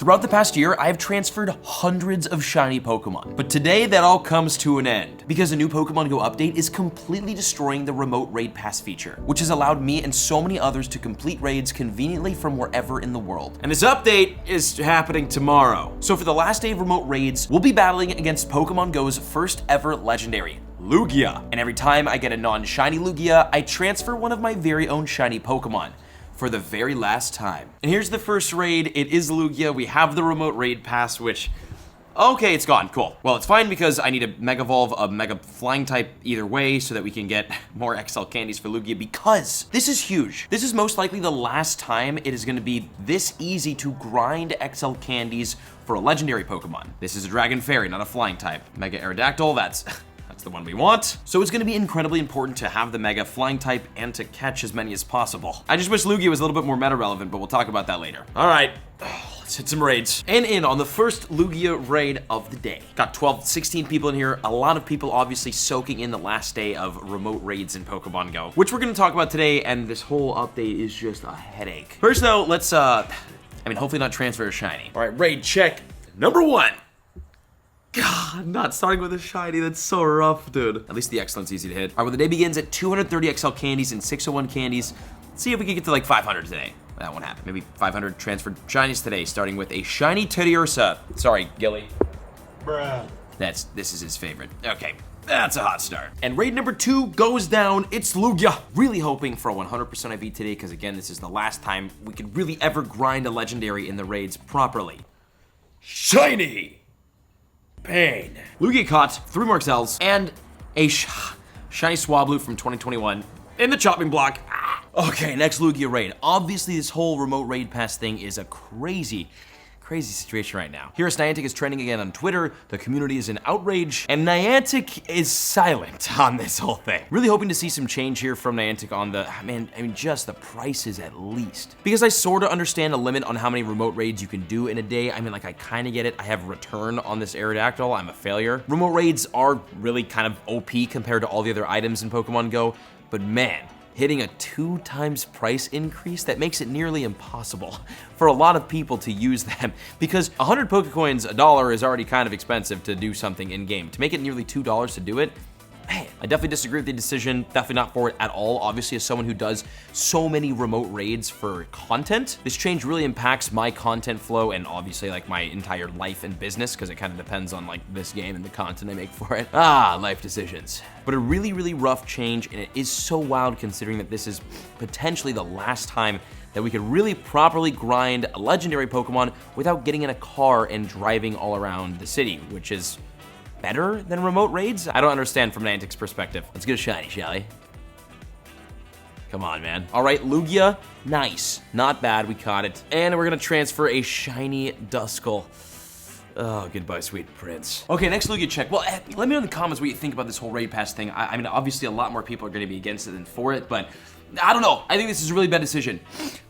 Throughout the past year, I have transferred hundreds of shiny Pokemon. But today, that all comes to an end, because a new Pokemon GO update is completely destroying the remote raid pass feature, which has allowed me and so many others to complete raids conveniently from wherever in the world. And this update is happening tomorrow. So for the last day of remote raids, we'll be battling against Pokemon GO's first ever legendary, Lugia. And every time I get a non-shiny Lugia, I transfer one of my very own shiny Pokemon for the very last time. And here's the first raid. It is Lugia. We have the remote raid pass, which, okay, it's gone, cool. Well, it's fine because I need a Mega Evolve, a Mega Flying type either way so that we can get more XL candies for Lugia, because this is huge. This is most likely the last time it is gonna be this easy to grind XL candies for a legendary Pokemon. This is a Dragon Fairy, not a Flying type. Mega Aerodactyl, that's the one we want. So it's gonna be incredibly important to have the Mega Flying type and to catch as many as possible. I just wish Lugia was a little bit more meta relevant, but we'll talk about that later. All right, let's hit some raids. And in on the first Lugia raid of the day. Got 12, 16 people in here. A lot of people obviously soaking in the last day of remote raids in Pokemon GO, which we're gonna talk about today, and this whole update is just a headache. First though, let's, hopefully not transfer a shiny. All right, raid check number 1. God, not starting with a shiny, that's so rough, dude. At least the excellent's easy to hit. All right, well, the day begins at 230 XL candies and 601 candies. Let's see if we can get to like 500 today. That won't happen. Maybe 500 transferred shinies today, starting with a shiny Teddiursa. Sorry, Gilly. Bruh. This is his favorite. Okay, that's a hot start. And raid number 2 goes down. It's Lugia. Really hoping for a 100% IV today, because again, this is the last time we could really ever grind a legendary in the raids properly. Shiny! Pain. Lugia caught 3 more XLs and a shiny Swablu from 2021 in the chopping block. Okay, next Lugia raid. Obviously, this whole remote raid pass thing is a crazy situation right now. Here, Niantic is trending again on Twitter. The community is in outrage, and Niantic is silent on this whole thing. Really hoping to see some change here from Niantic on the, just the prices at least. Because I sort of understand a limit on how many remote raids you can do in a day. I kind of get it. I have return on this Aerodactyl. I'm a failure. Remote raids are really kind of OP compared to all the other items in Pokemon GO, but man, hitting a 2 times price increase, that makes it nearly impossible for a lot of people to use them, because 100 Pokecoins, $1 is already kind of expensive to do something in game. To make it nearly $2 to do it, man, I definitely disagree with the decision. Definitely not for it at all. Obviously, as someone who does so many remote raids for content, this change really impacts my content flow and obviously like my entire life and business, because it kind of depends on like this game and the content I make for it. Life decisions. But a really, really rough change, and it is so wild considering that this is potentially the last time that we could really properly grind a legendary Pokemon without getting in a car and driving all around the city, which is better than remote raids? I don't understand from Niantic's perspective. Let's get a shiny, shall we? Come on, man. All right, Lugia, nice. Not bad, we caught it. And we're gonna transfer a shiny Duskull. Oh, goodbye, sweet prince. Okay, next Lugia check. Well, let me know in the comments what you think about this whole raid pass thing. I mean, obviously a lot more people are gonna be against it than for it, but I don't know. I think this is a really bad decision.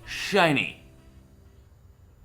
Shiny.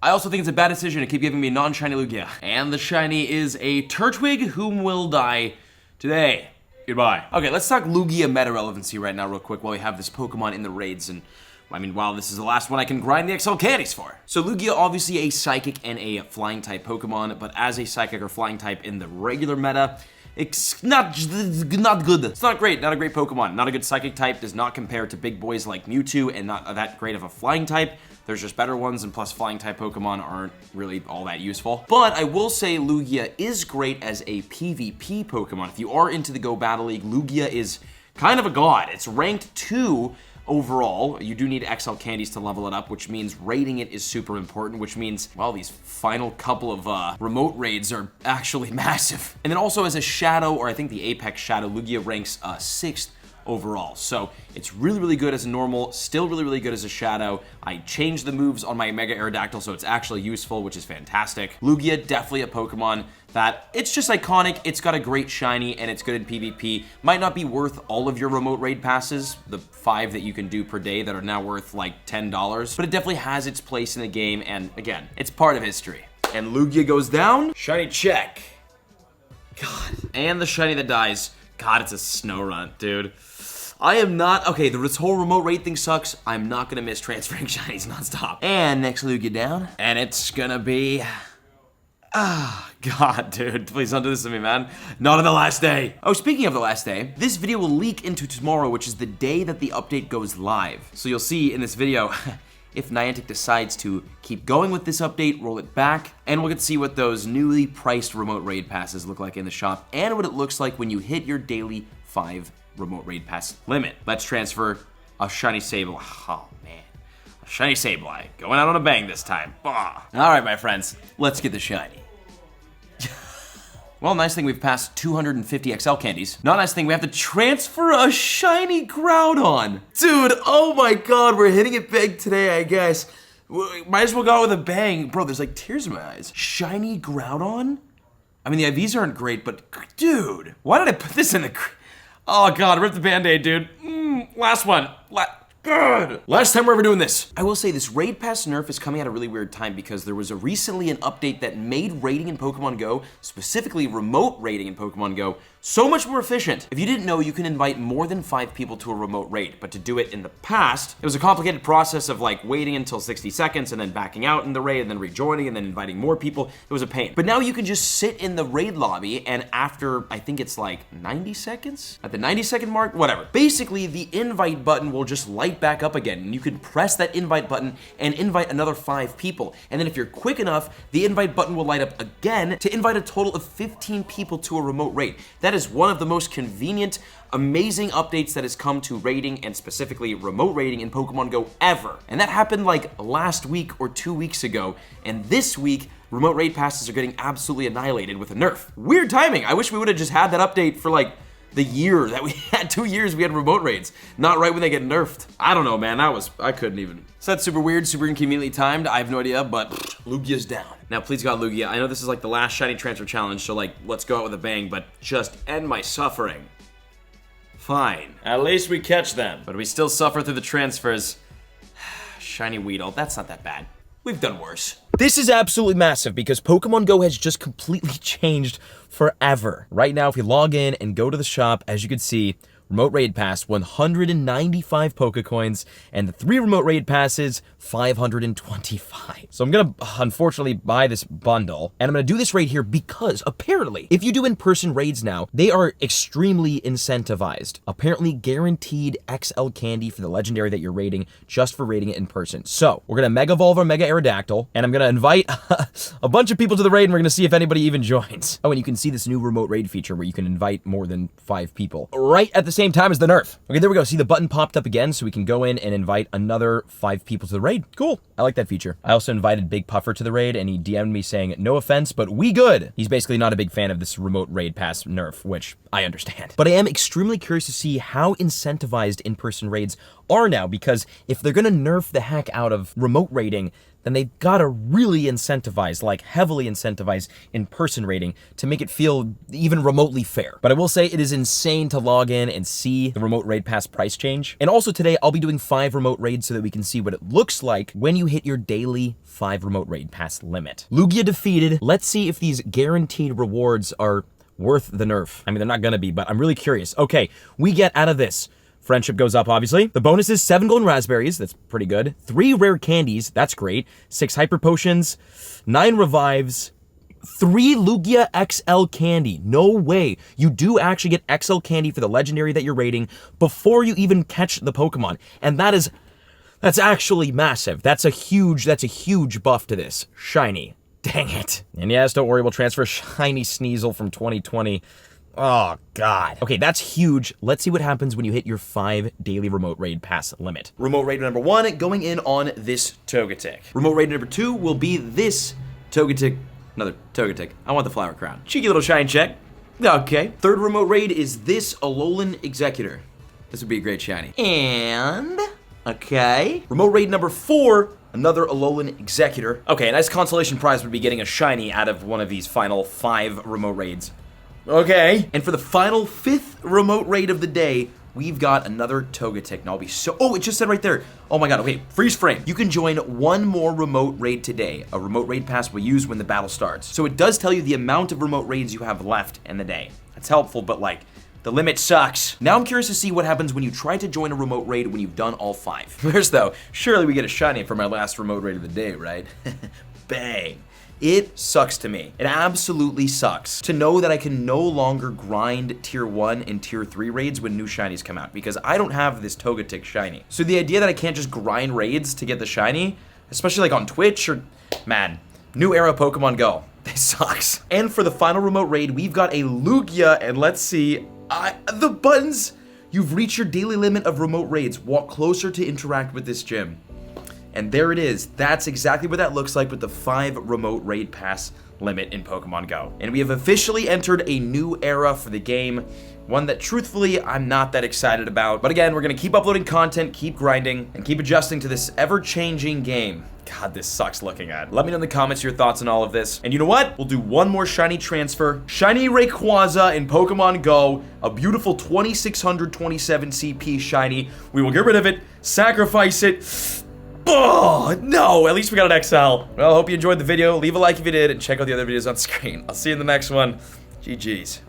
I also think it's a bad decision to keep giving me non-shiny Lugia. And the shiny is a Turtwig, whom will die today. Goodbye. Okay, let's talk Lugia meta relevancy right now real quick while we have this Pokemon in the raids, and while this is the last one I can grind the XL candies for. So Lugia, obviously a Psychic and a Flying type Pokemon, but as a Psychic or Flying type in the regular meta, it's not good. It's not great, not a great Pokemon. Not a good Psychic type, does not compare to big boys like Mewtwo, and not that great of a Flying type. There's just better ones, and plus Flying type Pokemon aren't really all that useful. But I will say Lugia is great as a PvP Pokemon. If you are into the Go Battle League, Lugia is kind of a god. It's ranked 2 overall. You do need XL candies to level it up, which means raiding it is super important, which means, well, these final couple of remote raids are actually massive. And then also as a Shadow, or I think the Apex Shadow, Lugia ranks 6th overall. So it's really, really good as a normal, still really, really good as a Shadow. I changed the moves on my Mega Aerodactyl, so it's actually useful, which is fantastic. Lugia, definitely a Pokemon that it's just iconic, it's got a great shiny, and it's good in PvP. Might not be worth all of your remote raid passes, the 5 that you can do per day that are now worth like $10, but it definitely has its place in the game, and again, it's part of history. And Lugia goes down, shiny check. God. And the shiny that dies, God, it's a Snorunt, dude. I am not, okay, this whole remote raid thing sucks. I'm not gonna miss transferring shinies nonstop. And next Lugia down, and it's gonna be, God, dude, please don't do this to me, man. Not on the last day. Oh, speaking of the last day, this video will leak into tomorrow, which is the day that the update goes live. So you'll see in this video, if Niantic decides to keep going with this update, roll it back, and we'll get to see what those newly priced remote raid passes look like in the shop, and what it looks like when you hit your daily 5 remote raid pass limit. Let's transfer a shiny Sableye. Oh, man. A shiny Sableye. Going out on a bang this time. Bah. All right, my friends. Let's get the shiny. Well, nice thing we've passed 250 XL candies. Not nice thing we have to transfer a shiny Groudon. Dude, oh my God, we're hitting it big today, I guess. Might as well go out with a bang. Bro, there's like tears in my eyes. Shiny Groudon? I mean, the IVs aren't great, but dude, why did I put this in the... Oh God, rip the Band-Aid, dude. Last one. Good. Last time we're ever doing this. I will say this raid pass nerf is coming at a really weird time because there was recently an update that made raiding in Pokemon Go, specifically remote raiding in Pokemon Go, so much more efficient. If you didn't know, you can invite more than 5 people to a remote raid, but to do it in the past, it was a complicated process of like waiting until 60 seconds and then backing out in the raid and then rejoining and then inviting more people. It was a pain. But now you can just sit in the raid lobby and after, I think it's like 90 seconds? At the 90-second mark? Whatever. Basically, the invite button will just light back up again and you can press that invite button and invite another 5 people. And then if you're quick enough, the invite button will light up again to invite a total of 15 people to a remote raid. That is one of the most convenient, amazing updates that has come to raiding and specifically remote raiding in Pokemon Go ever. And that happened like last week or 2 weeks ago. And this week, remote raid passes are getting absolutely annihilated with a nerf. Weird timing. I wish we would have just had that update for like the year that we had, 2 years we had remote raids. Not right when they get nerfed. I don't know, man, I couldn't even. So that's super weird, super inconveniently timed. I have no idea, but Lugia's down. Now, please God, Lugia, I know this is like the last shiny transfer challenge, so like, let's go out with a bang, but just end my suffering. Fine. At least we catch them. But we still suffer through the transfers. Shiny Weedle, that's not that bad. We've done worse. This is absolutely massive because Pokemon Go has just completely changed forever. Right now, if we log in and go to the shop, as you can see, remote raid pass, 195 Pokecoins, and the 3 remote raid passes, 525. So I'm gonna, unfortunately, buy this bundle, and I'm gonna do this raid here because, apparently, if you do in-person raids now, they are extremely incentivized. Apparently guaranteed XL candy for the legendary that you're raiding, just for raiding it in person. So, we're gonna Mega Evolve our Mega Aerodactyl, and I'm gonna invite a bunch of people to the raid, and we're gonna see if anybody even joins. Oh, and you can see this new remote raid feature where you can invite more than 5 people. Right at the same time as the nerf. Okay, there we go. See, the button popped up again, so we can go in and invite another 5 people to the raid. Cool. I like that feature. I also invited Big Puffer to the raid, and he DM'd me saying, no offense, but we good. He's basically not a big fan of this remote raid pass nerf, which I understand. But I am extremely curious to see how incentivized in-person raids are now, because if they're gonna nerf the heck out of remote raiding, then they've gotta really incentivize, like heavily incentivize in-person raiding to make it feel even remotely fair. But I will say it is insane to log in and see the remote raid pass price change. And also today, I'll be doing 5 remote raids so that we can see what it looks like when you hit your daily 5 remote raid pass limit. Lugia defeated. Let's see if these guaranteed rewards are worth the nerf. I mean, they're not gonna be, but I'm really curious. Okay, we get out of this. Friendship goes up, obviously. The bonus is 7 golden raspberries. That's pretty good. 3 rare candies. That's great. 6 hyper potions. 9 revives. 3 Lugia XL candy. No way. You do actually get XL candy for the legendary that you're raiding before you even catch the Pokemon. And that's actually massive. That's a huge buff to this. Shiny. Dang it. And yes, don't worry, we'll transfer Shiny Sneasel from 2020. Oh, God. Okay, that's huge. Let's see what happens when you hit your 5 daily remote raid pass limit. Remote raid number 1 going in on this Togetic. Remote raid number 2 will be this Togetic. Another Togetic. I want the flower crown. Cheeky little shine check. Okay. 3rd remote raid is this Alolan Executor. This would be a great shiny. And, okay. Remote raid number 4, another Alolan Executor. Okay, a nice consolation prize would be getting a shiny out of one of these final 5 remote raids. Okay. And for the final 5th remote raid of the day, we've got another Togetic. And I'll be so... Oh, it just said right there. Oh my God. Okay, freeze frame. You can join 1 more remote raid today. A remote raid pass will use when the battle starts. So it does tell you the amount of remote raids you have left in the day. That's helpful, but like, The limit sucks. Now I'm curious to see what happens when you try to join a remote raid when you've done all 5. First though, surely we get a shiny from our last remote raid of the day, right? Bang. It sucks to me. It absolutely sucks to know that I can no longer grind tier 1 and tier 3 raids when new shinies come out because I don't have this Togetic shiny. So the idea that I can't just grind raids to get the shiny, especially like on Twitch or, man, new Era of Pokémon GO. This sucks. And for the final remote raid, we've got a Lugia, and let's see, the buttons. You've reached your daily limit of remote raids. Walk closer to interact with this gym. And there it is. That's exactly what that looks like with the 5 remote raid pass limit in Pokemon Go. And we have officially entered a new era for the game, one that truthfully I'm not that excited about. But again, we're gonna keep uploading content, keep grinding, and keep adjusting to this ever-changing game. God, this sucks looking at. Let me know in the comments your thoughts on all of this. And you know what? We'll do one more shiny transfer. Shiny Rayquaza in Pokemon Go. A beautiful 2627 CP shiny. We will get rid of it, sacrifice it. Oh, no, at least we got an XL. Well, I hope you enjoyed the video. Leave a like if you did, and check out the other videos on screen. I'll see you in the next one. GG's.